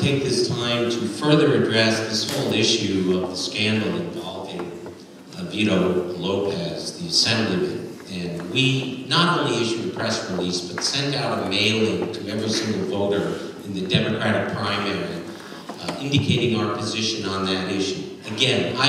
take this time to further address this whole issue of the scandal involving Vito Lopez, the assemblyman. And we not only issued a press release, but sent out a mailing to every single voter in the Democratic primary indicating our position on that issue. Again, I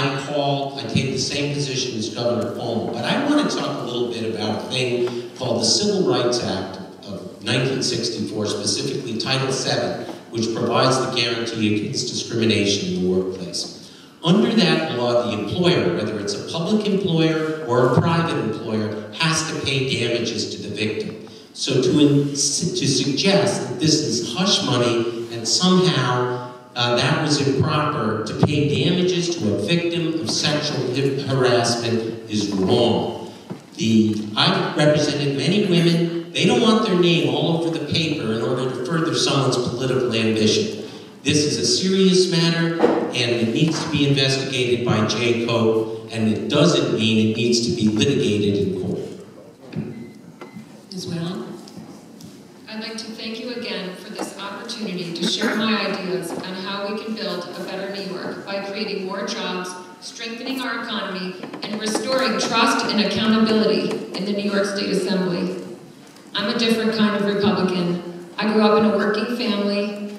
take the same position as Governor Cuomo, but I want to talk a little bit about a thing called the Civil Rights Act of 1964, specifically Title VII, which provides the guarantee against discrimination in the workplace. Under that law, the employer, whether it's a public employer or a private employer, has to pay damages to the victim. So to suggest that this is hush money and somehow that was improper to pay damages to a victim of sexual harassment is wrong. I've represented many women. They don't want their name all over the paper in order to further someone's political ambition. This is a serious matter, and it needs to be investigated by JCO, and it doesn't mean it needs to be litigated in court. Ms. Whalen? I'd like to thank you again for this opportunity to share my ideas on how we can build a better New York by creating more jobs, strengthening our economy, and restoring trust and accountability in the New York State Assembly. I'm a different kind of Republican. I grew up in a working family,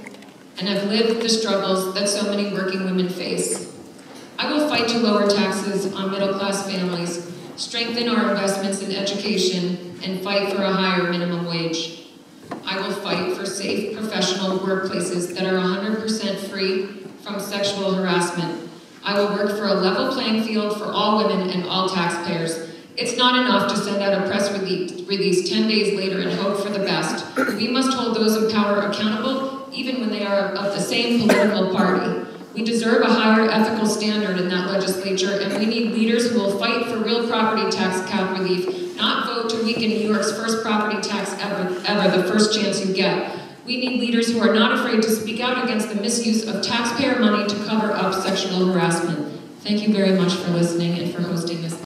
and I've lived the struggles that so many working women face. I will fight to lower taxes on middle-class families, strengthen our investments in education, and fight for a higher minimum wage. I will fight for safe, professional workplaces that are 100% free from sexual harassment. I will work for a level playing field for all women and all taxpayers. It's not enough to send out a press release 10 days later and hope for the best. We must hold those in power accountable, even when they are of the same political party. We deserve a higher ethical standard in that legislature, and we need leaders who will fight for real property tax cap relief, not vote to weaken New York's first property tax ever the first chance you get. We need leaders who are not afraid to speak out against the misuse of taxpayer money to cover up sexual harassment. Thank you very much for listening and for hosting this.